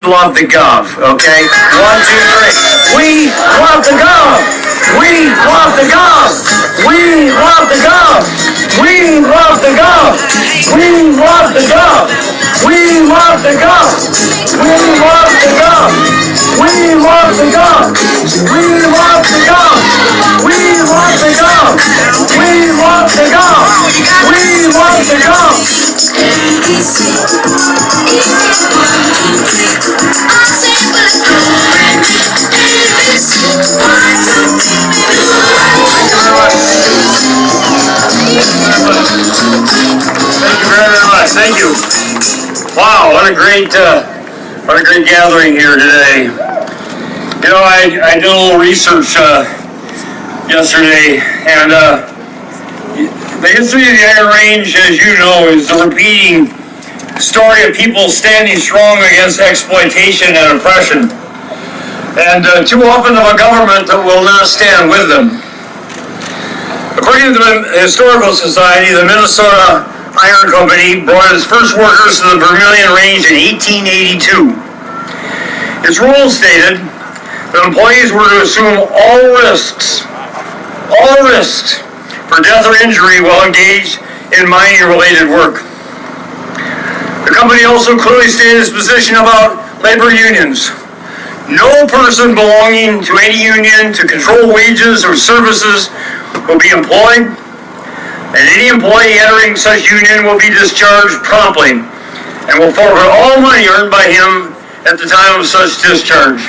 love the gov, okay? 1, 2, 3. We love the gov! We love the gov! We love the gov! We love the gov! We love the gov! We love the gov! We love the gov! We love the gov! We love the gov! We love the gov! We love the gov! We love the gov! Thank you very much. Thank you. Wow, what a great gathering here today. You know, I did a little research yesterday, and the history of the Iron Range, as you know, is the repeating story of people standing strong against exploitation and oppression, and too often of a government that will not stand with them. According to the Historical Society, the Minnesota Iron Company brought its first workers to the Vermilion Range in 1882. Its rules stated that employees were to assume all risks for death or injury while engaged in mining-related work. The company also clearly stated its position about labor unions. No person belonging to any union to control wages or services will be employed, and any employee entering such union will be discharged promptly and will forfeit all money earned by him at the time of such discharge.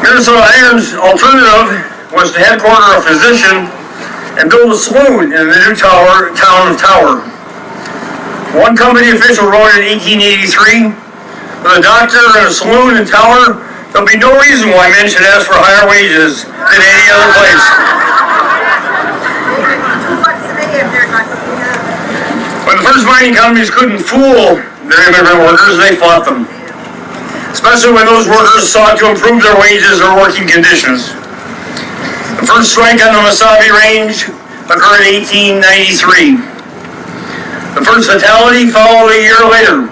Minnesota Iron's alternative was to headquarter a physician and build a saloon in the new town of Tower. One company official wrote in 1883, "With a doctor and a saloon in Tower, there'll be no reason why men should ask for higher wages than any other place." When the first mining companies couldn't fool their immigrant workers, they fought them, especially when those workers sought to improve their wages or working conditions. The first strike on the Mesabi Range occurred in 1893. The first fatality followed a year later,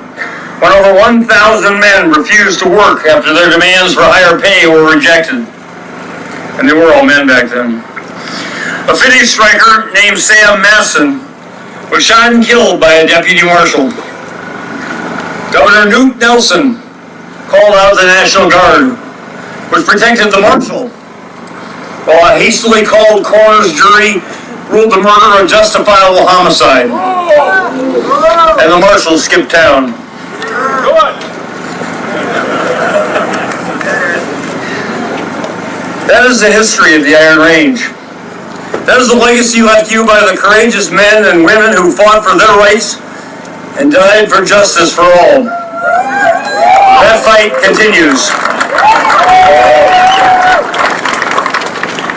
when over 1,000 men refused to work after their demands for higher pay were rejected. And they were all men back then. A Finnish striker named Sam Masson was shot and killed by a deputy marshal. Governor Newt Nelson called out the National Guard, which protected the marshal, while a hastily called coroner's jury ruled the murder a justifiable homicide. And the marshal skipped town. That is the history of the Iron Range. That is the legacy left you by the courageous men and women who fought for their rights and died for justice for all. That fight continues.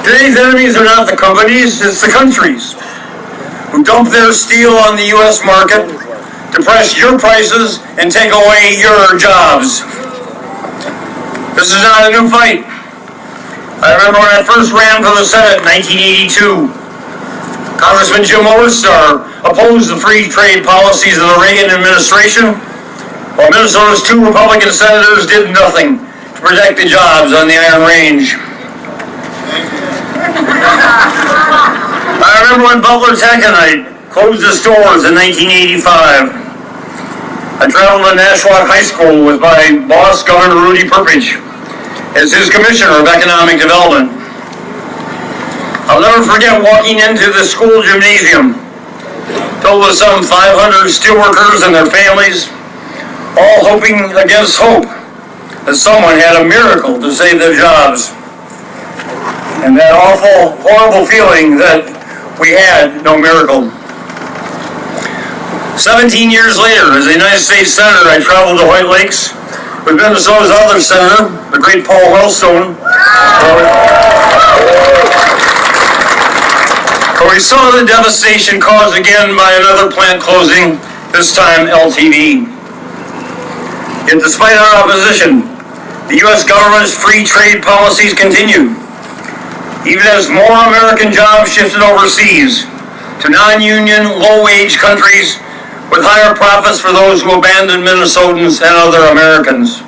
Today's enemies are not the companies, it's the countries who dump their steel on the U.S. market, depress your prices, and take away your jobs. This is not a new fight. I remember when I first ran for the Senate in 1982. Congressman Jim Oberstar opposed the free trade policies of the Reagan administration, while Minnesota's 2 Republican senators did nothing to protect the jobs on the Iron Range. I remember when Butler Taconite closed its doors in 1985. I traveled to Nashwauk High School with my boss, Governor Rudy Perpich, as his Commissioner of Economic Development. I'll never forget walking into the school gymnasium, filled with some 500 steelworkers and their families, all hoping against hope that someone had a miracle to save their jobs. And that awful, horrible feeling that we had no miracle. 17 years later, as a United States Senator, I traveled to White Lakes with Minnesota's other senator, the great Paul Wellstone, where we saw the devastation caused again by another plant closing, this time LTV. Yet despite our opposition, the U.S. government's free trade policies continued, even as more American jobs shifted overseas to non-union, low-wage countries with higher profits for those who abandon Minnesotans and other Americans.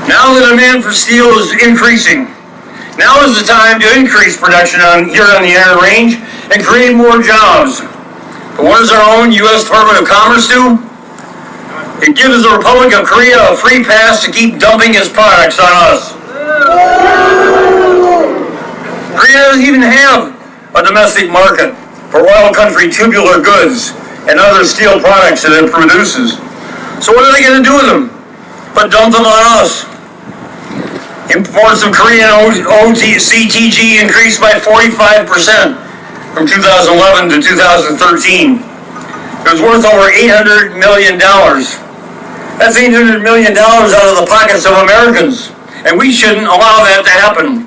Now the demand for steel is increasing. Now is the time to increase production here on the Iron Range and create more jobs. But what does our own U.S. Department of Commerce do? It gives the Republic of Korea a free pass to keep dumping its products on us. Korea doesn't even have a domestic market for oil country tubular goods and other steel products that it produces. So what are they going to do with them? But dump them on us. Imports of Korean CTG increased by 45% from 2011 to 2013. It was worth over $800 million. That's $800 million out of the pockets of Americans, and we shouldn't allow that to happen.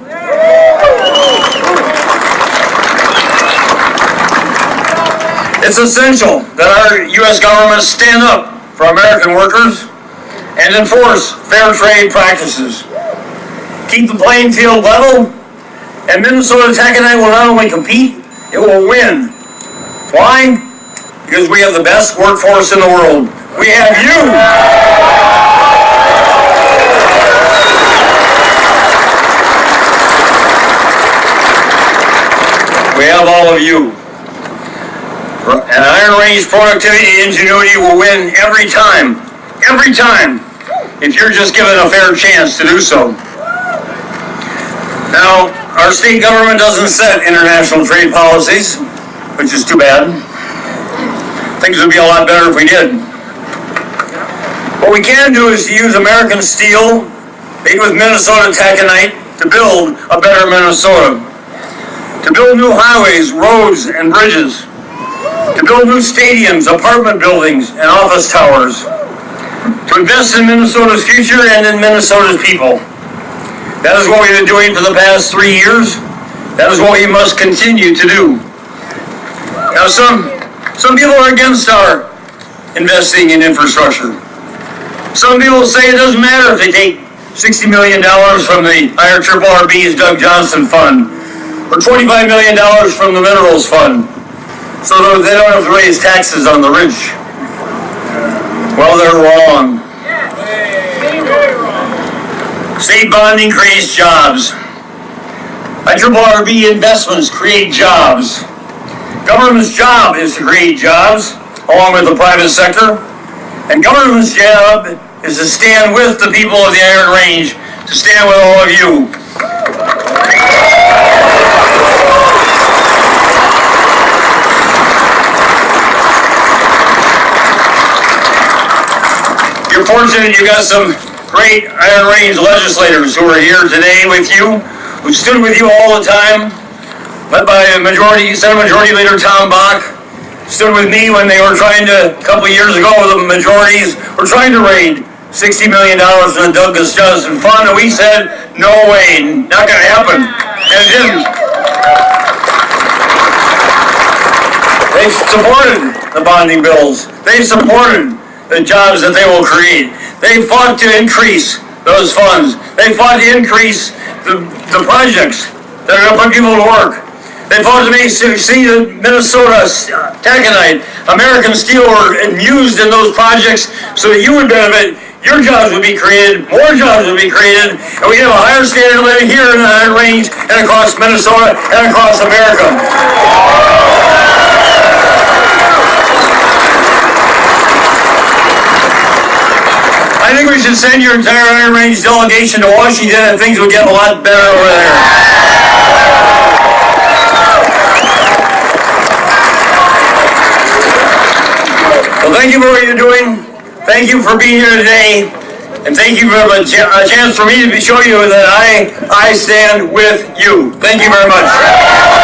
It's essential that our U.S. government stand up for American workers and enforce fair trade practices. Keep the playing field level, and Minnesota Taconite will not only compete, it will win. Why? Because we have the best workforce in the world. We have you. We have all of you. And Iron Range productivity and ingenuity will win every time, if you're just given a fair chance to do so. Now, our state government doesn't set international trade policies, which is too bad. Things would be a lot better if we did. What we can do is to use American steel made with Minnesota taconite to build a better Minnesota. To build new highways, roads, and bridges. To build new stadiums, apartment buildings, and office towers. To invest in Minnesota's future and in Minnesota's people. That is what we've been doing for the past 3 years. That is what we must continue to do. Now, some people are against our investing in infrastructure. Some people say it doesn't matter if they take $60 million from the IRRRB's Doug Johnson Fund or $25 million from the Minerals Fund so that they don't have to raise taxes on the rich. Well, they're wrong. State bonding creates jobs. IRRRB investments create jobs. Government's job is to create jobs, along with the private sector. And government's job is to stand with the people of the Iron Range, to stand with all of you. You're fortunate you got some great Iron Range legislators who are here today with you, who stood with you all the time, led by Senate Majority Leader Tom Bach, stood with me when they were trying to, a couple of years ago, the majorities were trying to raid $60 million from the Doug Johnson Fund, and we said, no way, not going to happen. And it didn't. They supported the bonding bills. They supported the jobs that they will create. They fought to increase those funds. They fought to increase the projects that are going to put people to work. They fought to see the Minnesota taconite, American steel were used in those projects so that you would benefit, your jobs would be created, more jobs would be created, and we have a higher standard of living here in the Iron Range and across Minnesota and across America. I think we should send your entire Iron Range delegation to Washington and things will get a lot better over there. Well, thank you for what you're doing. Thank you for being here today. And thank you for a chance for me to show you that I stand with you. Thank you very much.